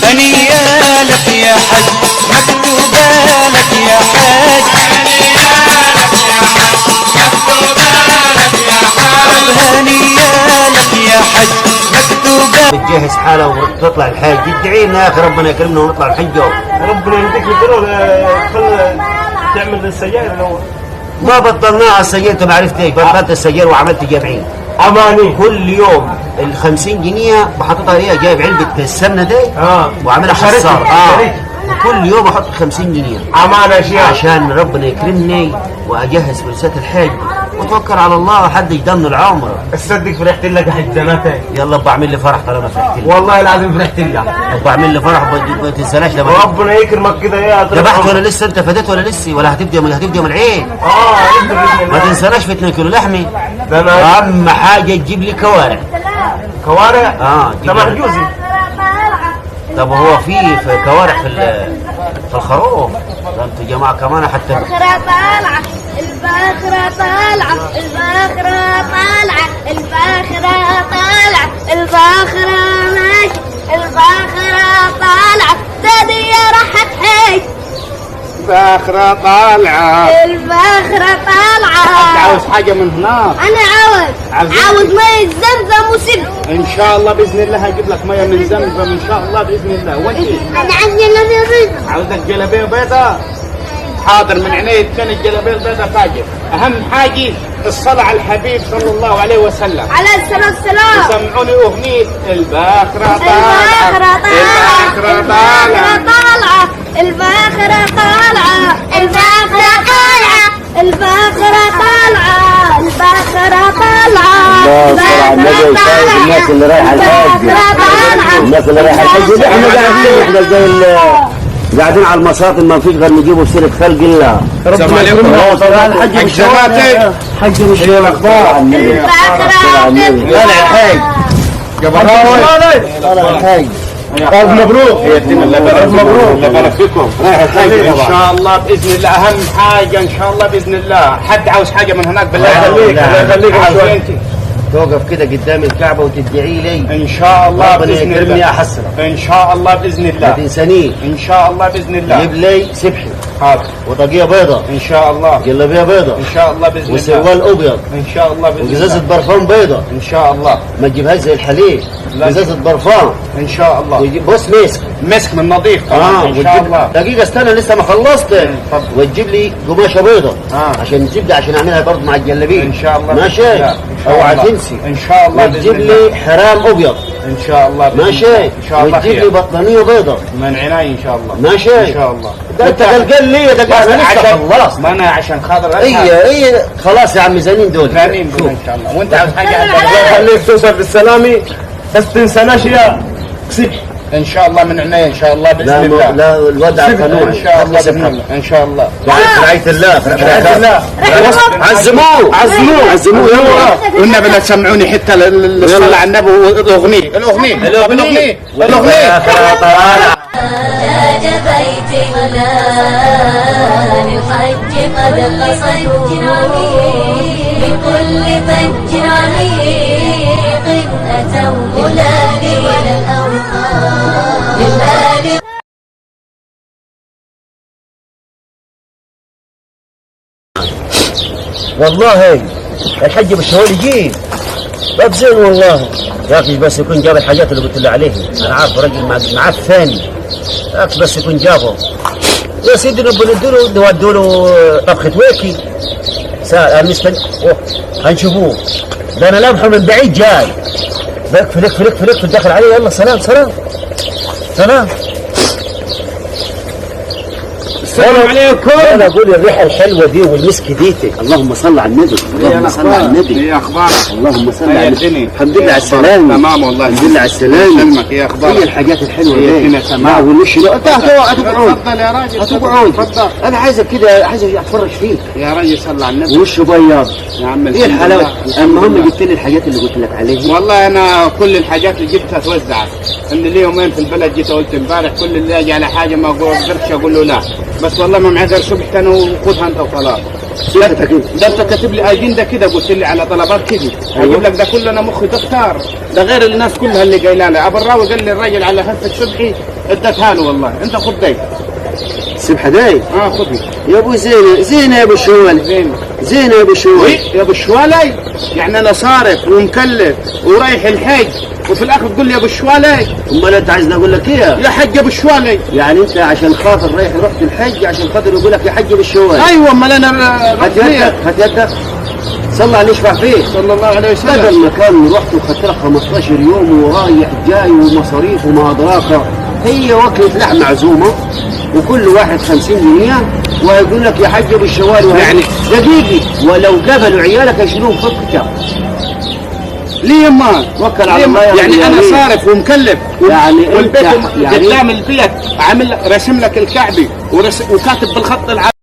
هنيا لك يا حج مكتوبة لك يا حج، هنيا لك يا حج مكتوبة لك يا حج، هنيا لك يا حج مكتوبة. بتجهز حالة وتطلع الحج، ادعي لنا يا اخي ربنا يكرمنا ونطلع الحج. ربنا يهديك الدروب تعمل السجاير الاول. ما بطلناها على السجاير، انت ما عرفت ايش بطلت السجاير وعملت جامعين. اماني كل يوم ال 50 جنيه بحطها هي، جايب علبه السمنه دي وعاملها حصار. كل يوم احط 50 جنيه امانه اشياء عشان ربنا يكرمني واجهز فلوسات الحج وتوكل على الله وحدش ضمن العمره. تصدق فرحت لك حجزناتك. يلا بعمل لي فرح طالما فرحت لي. والله العظيم فرحت لك. بعمل لي فرح ما تنساش لما ربنا يكرمك كده يا ذبحت ولا لسه؟ انت فديت ولا لسه؟ ولا هتبدا يوم العيد؟ ما تنساناش في 2 كيلو لحمه. اهم حاجه تجيب لي كوارع. كوارع؟ ده محجوزي. طب هو في كوارع في الخروف؟ ده انتوا يا جماعه كمان حتى الباخرة طالعة، الباخرة طالعة، الباخرة طالعة، الباخرة طالعة، الباخرة ماشي، الباخرة طالعة، تدية راحت حج. الباخرة طالعة، الباخرة طالعة. انت عاوز حاجة من هناك؟ أنا عاوز مية زمزم وسلك. إن شاء الله بإذن الله هجيب لك مية من زمزم إن شاء الله بإذن الله. وأنت؟ أنا عايز جلابية بيضاء. عاوزك جلابية بيضاء؟ حاضر من عيني كان الجلابية البيضاء فاجر. أهم حاجة الصلاة على الحبيب صلى الله عليه وسلم. عليه الصلاة والسلام. سمعوني أغنية الباخرة طالعة، الباخرة طالعة، الباخرة طالعة، الباخرة طالعة، الباخرة طالعة، الباخرة طالعة. الناس اللي رايحه الحج، الناس اللي رايحه الحج احنا قاعدين على المساطن ما فيش غير نجيبوا سيرة خلق الله. السلام عليكم ورحمة الله. حج شباتك حج مش الاخبار. طالع الحج طالع الحج. ألف مبروك. ألف مبروك. بارك فيكم. رايح الحج إن شاء الله بإذن الله. أهم حاجة إن شاء الله بإذن الله. حد عاوز حاجة من هناك بالله يخليك. الله يخليك. توقف كده قدام الكعبة وتدعي لي إن شاء الله ربنا بإذن يكرمني الله. أحسن. إن شاء الله بإذن ما الله. تنسانيش. إن شاء الله بإذن الله. جيب لي سبحي حاضر. وطاقية بيضة إن شاء الله. جلابية بيضة إن شاء الله بإذن الله. وسروال أبيض إن شاء الله بإذن وقزازة الله. برفان بيضة. إن شاء الله. ما تجيبهاش زي الحليب، قزازة برفان. إن شاء الله. ويجيب بص مسك. مسك من نظيف طبعا. إن شاء الله. دقيقة استنى لسه ما خلصت. اتفضل. وتجيب لي قماشة بيضة عشان تبدأ عشان أعملها برضه مع الجلابية. إن شاء الله. ماشي. اوعى تنسي. إن شاء الله. وتجيب لي حرام أبيض. إن شاء الله. ماشي. إن شاء الله. وتجيب لي بطانية بيضة من عناي إن شاء الله. ماشي. إن شاء الله. ده انت قلقان ليه؟ ده انا لسه خلصت. ما انا عشان خاطر هي خلاص يا عم زانين دول. زانين دول ان شاء الله. وانت عاوز حاجه الله يخليك توصل بالسلامه بس تنساناش يا سيدي. ان شاء الله من عيني ان شاء الله باذن الله. لا الوضع قانون ان شاء الله باذن الله. ان شاء الله. رعاية الله رعاية الله. عزموه عزموه عزموه يلا. والنبي لا تسمعوني حتى الصلاة على النبي والاغنيه الاغنيه. تاج بيت الله للحج قد قصدوا بكل فج عميق أتوا ملال والأوطان لله. والله الحج بالشهور يجيب. طب زين والله يا اخي بس يكون جاب الحاجات اللي قلت له عليها. انا عارف راجل معاه ثاني لكن بس يكون جابه يا سيدي. نودوا له طبخة ويكي المستني هنشوفوه. ده انا لمحه من بعيد جاي. فلك دخل عليه. يلا سلام سلام سلام. السلام عليكم. انا اقول الريحه الحلوه دي والمسك ديتك. اللهم صل على النبي. اللهم صل على النبي. ايه اخبارك؟ اللهم صل على النبي. الحمد لله على السلامه. تمام والله. الحمد لله على السلامه. سلمك. ايه اخبارك؟ هي الحاجات الحلوه دي. الدنيا تمام. والوش هتقعد. تفضل يا راجل. هتقعد. تفضل. انا عايزك كده عايز اتفرج فيك. يا راجل صلى على النبي. وشه بياض يا عم ايه الحلاوه. المهم جبت لي الحاجات اللي قلت لك عليها. والله انا كل الحاجات اللي جبتها توزعت. ان لي يومين في البلد جيت قلت امبارح كل اللي اجي على حاجه ما قدرتش اقول له لا. بس والله ما معذر شبحت انا وخذها انت وطلاق. صحتك انت. ده انت كاتب لي اجنده كده، قلت لي على طلبات كده، اجيب لك ده كله انا مخي دكتور، ده غير الناس كلها اللي قايله لي. ابو الراوي قال لي الراجل على هسه شبحي ادتها له والله. انت خذ دي. السبحه داي. خذي يا ابو زينه، زينه يا ابو الشوالي، زينه يا ابو الشوالي. يا ابو الشوالي، يعني انا صارف ومكلف ورايح الحج وفي الاخر تقول لي يا ابو الشوالي؟ امال انت عايزني اقول لك ايه؟ يا حج يا ابو الشوالي. يعني انت عشان خاطر رحت الحج عشان خاطر يقول لك يا حج ابو الشوالي. ايوه امال انا هات يدك، هات يدك، صلى على اللي يشفع فيه صلى الله عليه وسلم. بدل ما كان رحت وخدت لك 15 يوم ورايح جاي ومصاريف وما ادراك، هي وكلة لحم معزومه وكل واحد 50 جنيه ويقول لك يا حج ابو الشوالي. يعني دقيقي، ولو قبلوا عيالك يشيلوهم في الكتاب. ليه ما توكل على الله. يعني انا صارف ومكلف يعني والبيت يعني قدام البيت عامل راسم لك الكعبه وكاتب بالخط العربي